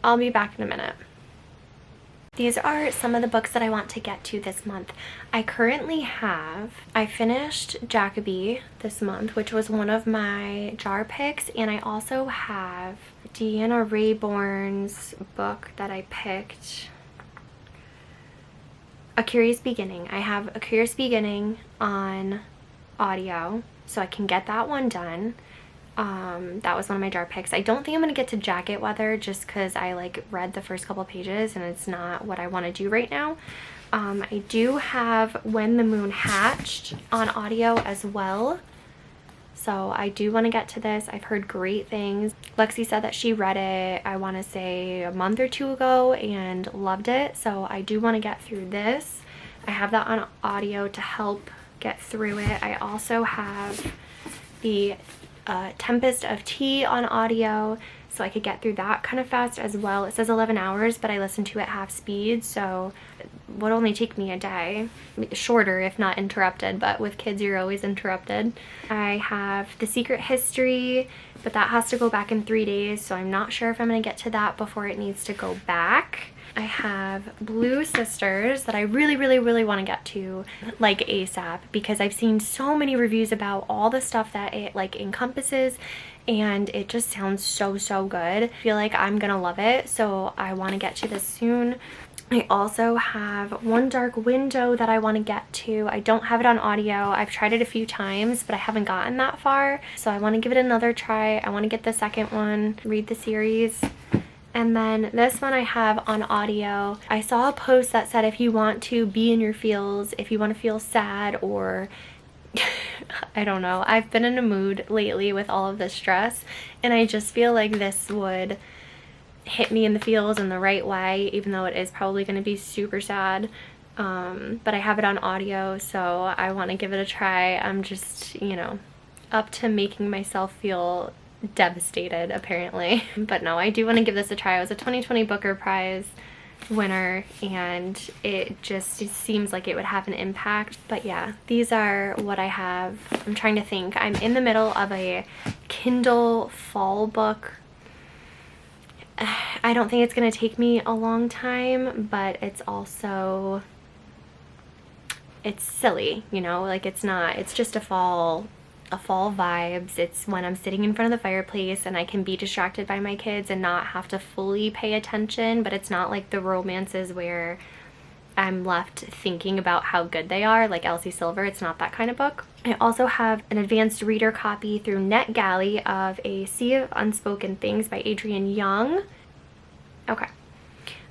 I'll be back in a minute. These are some of the books that I want to get to this month. I finished Jacoby this month, which was one of my jar picks, and I also have Deanna Raybourn's book that I picked, A Curious Beginning. I have A Curious Beginning on audio, so I can get that one done. That was one of my jar picks. I don't think I'm gonna get to Jacket Weather just because I like read the first couple pages and it's not what I want to do right now. I do have When the Moon Hatched on audio as well, so I do want to get to this. I've heard great things. Lexi said that she read it, I want to say a month or two ago, and loved it, so I do want to get through this. I have that on audio to help get through it. I also have the Tempest of Tea on audio, so I could get through that kind of fast as well. It says 11 hours, but I listen to it half speed, so it would only take me a day. Shorter if not interrupted, but with kids you're always interrupted. I have The Secret History, but that has to go back in 3 days, so I'm not sure if I'm going to get to that before it needs to go back. I have Blue Sisters that I really want to get to like ASAP, because I've seen so many reviews about all the stuff that it like encompasses, and it just sounds so good. I feel like I'm gonna love it, so I want to get to this soon. I also have One Dark Window that I want to get to. I don't have it on audio. I've tried it a few times, but I haven't gotten that far, so I want to give it another try. I want to get the second one, read the series. And then this one I have on audio. I saw a post that said if you want to be in your feels, if you want to feel sad, or I don't know. I've been in a mood lately with all of this stress, and I just feel like this would hit me in the feels in the right way, even though it is probably going to be super sad. But I have it on audio, so I want to give it a try. I'm just, you know, up to making myself feel devastated apparently. But no, I do want to give this a try. I was a 2020 Booker Prize winner, and it seems like it would have an impact. But yeah, these are what I have. I'm trying to think. I'm in the middle of a Kindle fall book. I don't think it's going to take me a long time, but it's also, it's silly, you know, like it's just a fall vibes. It's when I'm sitting in front of the fireplace and I can be distracted by my kids and not have to fully pay attention, but it's not like the romances where I'm left thinking about how good they are, like Elsie Silver. It's not that kind of book. I also have an advanced reader copy through NetGalley of A Sea of Unspoken Things by Adrienne Young. Okay.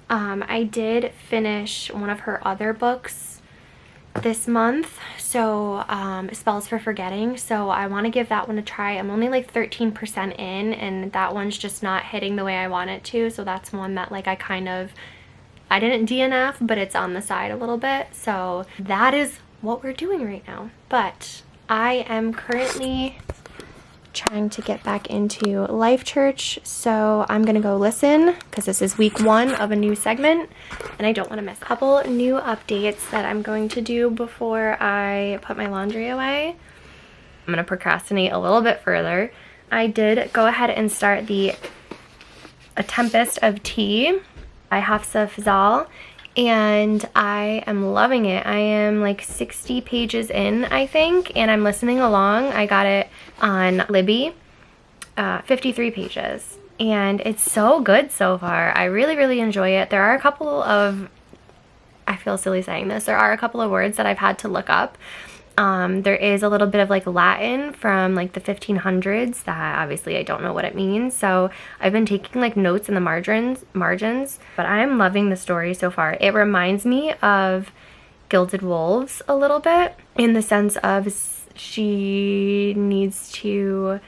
I did finish one of her other books this month, so Spells for Forgetting, so I want to give that one a try. I'm only like 13% in, and that one's just not hitting the way I want it to, so that's one that like I didn't DNF, but it's on the side a little bit. So that is what we're doing right now. But I am currently trying to get back into Life Church, so I'm gonna go listen because this is week 1 of a new segment and I don't want to miss a couple new updates that I'm going to do before I put my laundry away. I'm gonna procrastinate a little bit further. I did go ahead and start A Tempest of Tea by Hafsa Fazal, and I am loving it. I am like 60 pages in, I think, and I'm listening along. I got it on Libby, 53 pages, and it's so good so far. I really enjoy it. There are a couple of, I feel silly saying this, there are a couple of words that I've had to look up. There is a little bit of like Latin from like the 1500s that obviously I don't know what it means, so I've been taking like notes in the margins, but I'm loving the story so far. It reminds me of Gilded Wolves a little bit, in the sense of she needs to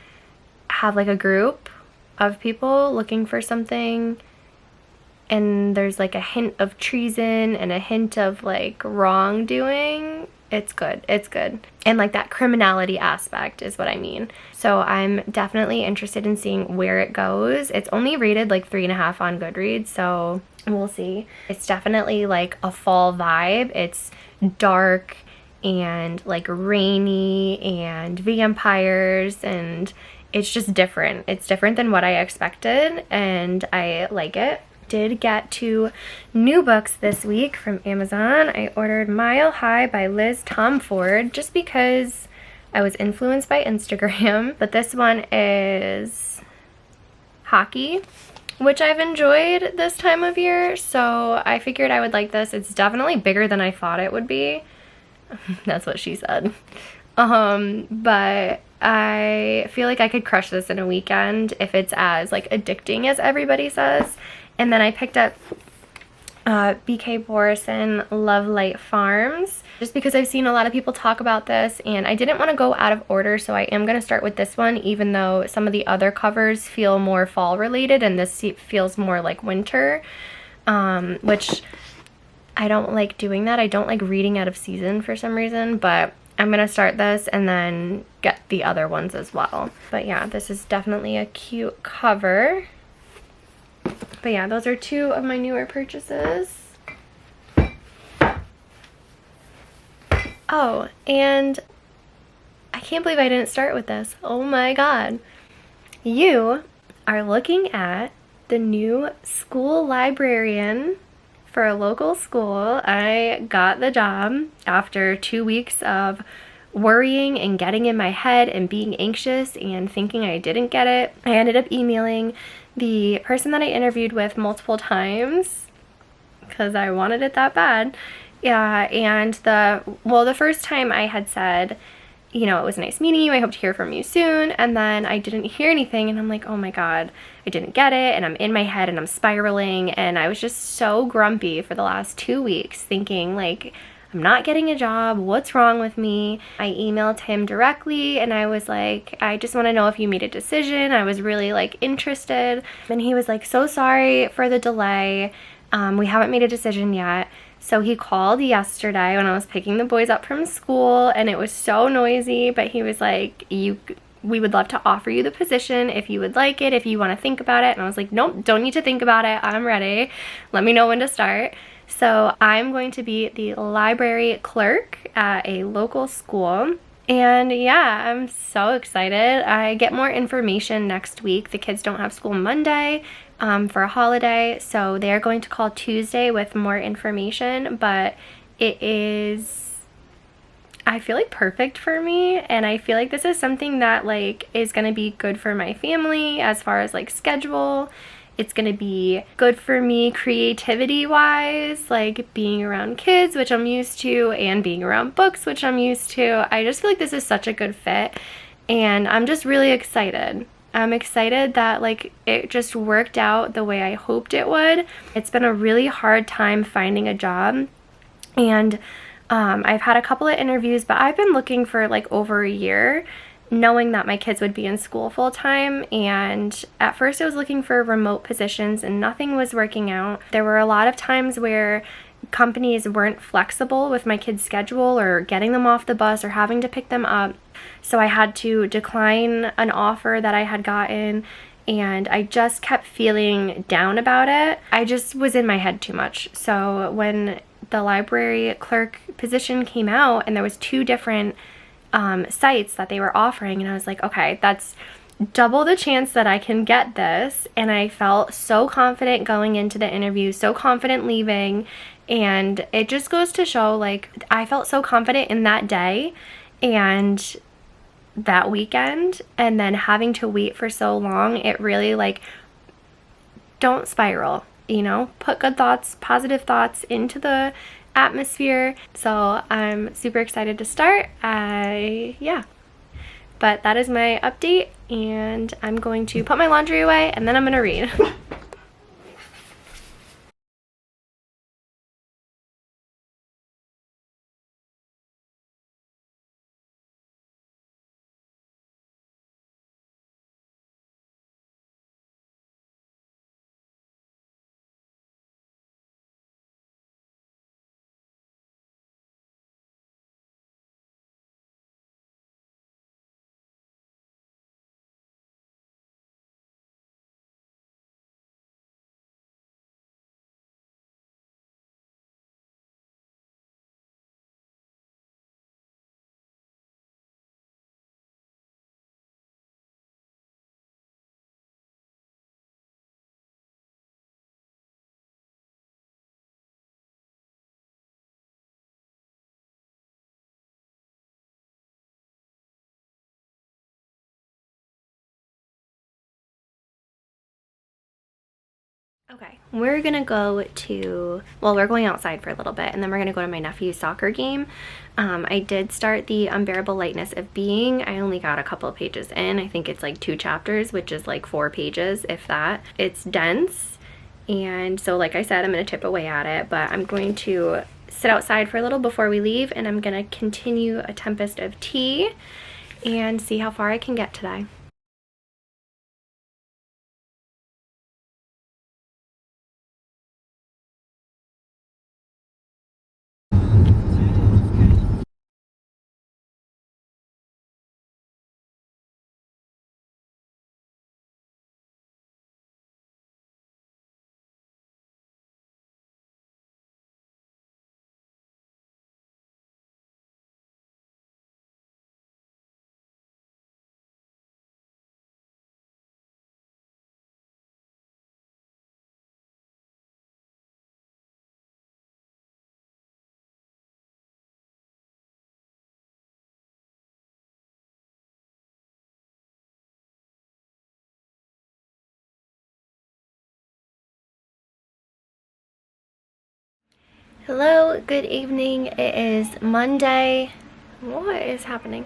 have like a group of people looking for something, and there's like a hint of treason and a hint of like wrongdoing. It's good. It's good. And like that criminality aspect is what I mean. So I'm definitely interested in seeing where it goes. It's only rated like 3.5 on Goodreads, so we'll see. It's definitely like a fall vibe. It's dark and like rainy and vampires, and it's just different. It's different than what I expected, and I like it. did get 2 new books this week from Amazon. I ordered Mile High by Liz Tomford just because I was influenced by Instagram. But this one is hockey, which I've enjoyed this time of year, so I figured I would like this. It's definitely bigger than I thought it would be. That's what she said. But I feel like I could crush this in a weekend if it's as like addicting as everybody says. And then I picked up BK Borison Love Light Farms just because I've seen a lot of people talk about this, and I didn't want to go out of order, so I am going to start with this one, even though some of the other covers feel more fall related and this feels more like winter, which I don't like doing that. I don't like reading out of season for some reason, but I'm going to start this and then get the other ones as well. But yeah, this is definitely a cute cover. But yeah, those are 2 of my newer purchases. Oh, and I can't believe I didn't start with this. Oh my god. You are looking at the new school librarian for a local school. I got the job after 2 weeks of worrying and getting in my head and being anxious and thinking I didn't get it. I ended up emailing the person that I interviewed with multiple times because I wanted it that bad. Yeah, and the first time I had said, you know, it was nice meeting you, I hope to hear from you soon, and then I didn't hear anything, and I'm like, oh my god, I didn't get it, and I'm in my head, and I'm spiraling, and I was just so grumpy for the last 2 weeks, thinking, like, I'm not getting a job, what's wrong with me? I emailed him directly, and I was like, I just want to know if you made a decision. I was really, like, interested, and he was like, so sorry for the delay, we haven't made a decision yet. So he called yesterday when I was picking the boys up from school, and it was so noisy, but he was like, we would love to offer you the position if you would like it, if you want to think about it. And I was like, nope, don't need to think about it. I'm ready. Let me know when to start. So I'm going to be the library clerk at a local school. And yeah, I'm so excited. I get more information next week. The kids don't have school Monday for a holiday, so they're going to call Tuesday with more information, but it is, I feel like, perfect for me, and I feel like this is something that like is going to be good for my family as far as like schedule. It's going to be good for me creativity wise, like being around kids, which I'm used to, and being around books, which I'm used to. I just feel like this is such a good fit, and I'm just really excited. I'm excited that like it just worked out the way I hoped it would. It's been a really hard time finding a job, and I've had a couple of interviews, but I've been looking for like over a year, knowing that my kids would be in school full time. And at first I was looking for remote positions and nothing was working out. There were a lot of times where companies weren't flexible with my kids' schedule or getting them off the bus or having to pick them up. So I had to decline an offer that I had gotten, and I just kept feeling down about it. I just was in my head too much. So when the library clerk position came out and there was 2 different sites that they were offering, and I was like, okay, that's double the chance that I can get this. And I felt so confident going into the interview, so confident leaving, and it just goes to show, like, I felt so confident in that day and that weekend, and then having to wait for so long, it really, like, don't spiral, you know, put good thoughts, positive thoughts into the atmosphere. So I'm super excited to start. Yeah, but that is my update, and I'm going to put my laundry away and then I'm gonna read. Okay, we're gonna go to, well, we're going outside for a little bit and then we're gonna go to my nephew's soccer game. I did start the Unbearable Lightness of Being. I only got a couple of pages in. I think it's like 2 chapters, which is like 4 pages, if that. It's dense, and so like I said, I'm gonna tip away at it, but I'm going to sit outside for a little before we leave, and I'm gonna continue A Tempest of Tea and see how far I can get today. Hello, good evening. It is Monday. What is happening?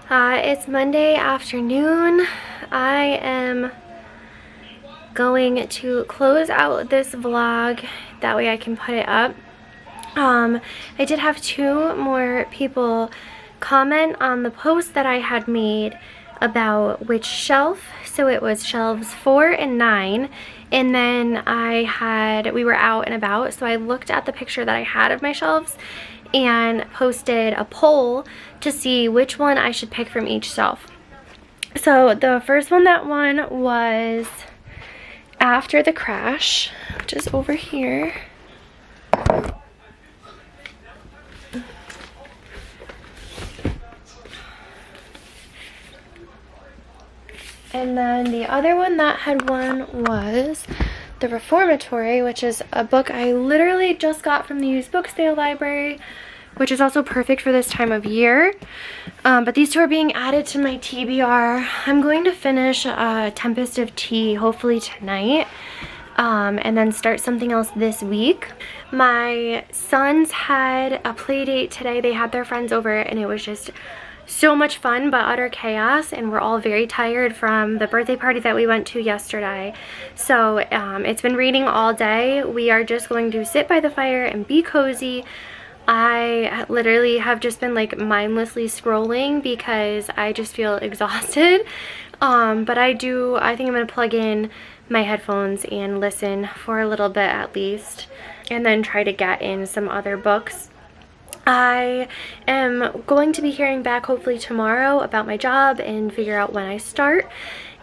It's Monday afternoon. I am going to close out this vlog. That way I can put it up. I did have 2 more people comment on the post that I had made about which shelf. So it was shelves 4 and 9. And then we were out and about, so I looked at the picture that I had of my shelves and posted a poll to see which one I should pick from each shelf. So the first one that won was After the Crash, which is over here. And then the other one that had won was The Reformatory, which is a book I literally just got from the used book sale library, which is also perfect for this time of year. But these 2 are being added to my TBR. I'm going to finish Tempest of Tea hopefully tonight, and then start something else this week. My sons had a play date today. They had their friends over and it was just so much fun but utter chaos, and we're all very tired from the birthday party that we went to yesterday. So it's been reading all day. We are just going to sit by the fire and be cozy. I literally have just been like mindlessly scrolling because I just feel exhausted. But I think I'm gonna plug in my headphones and listen for a little bit at least, and then try to get in some other books. I am going to be hearing back hopefully tomorrow about my job and figure out when I start.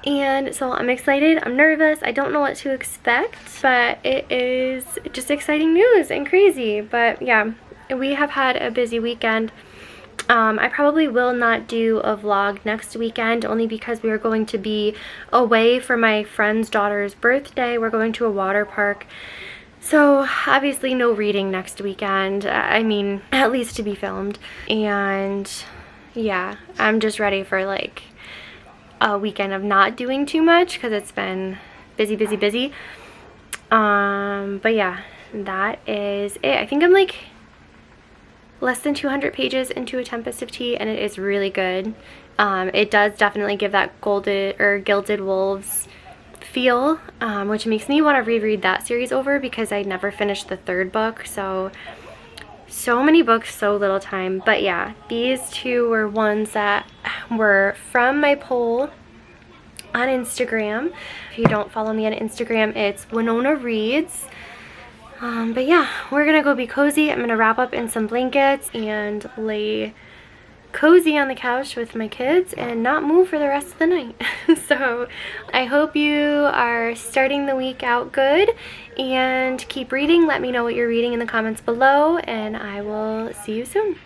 And so I'm excited, I'm nervous, I don't know what to expect, but it is just exciting news and crazy. But yeah, we have had a busy weekend. I probably will not do a vlog next weekend, only because we are going to be away for my friend's daughter's birthday. We're going to a water park. So obviously no reading next weekend. I mean, at least to be filmed. And yeah, I'm just ready for like a weekend of not doing too much because it's been busy, busy, busy. But yeah, that is it. I think I'm like less than 200 pages into A Tempest of Tea, and it is really good. It does definitely give that Gilded Wolves feel, which makes me want to reread that series over because I never finished the 3rd book. So many books, so little time. But yeah, these 2 were ones that were from my poll on Instagram. If you don't follow me on Instagram, it's Winona Reads. But yeah, we're gonna go be cozy. I'm gonna wrap up in some blankets and lay cozy on the couch with my kids and not move for the rest of the night. So I hope you are starting the week out good, and keep reading. Let me know what you're reading in the comments below, and I will see you soon.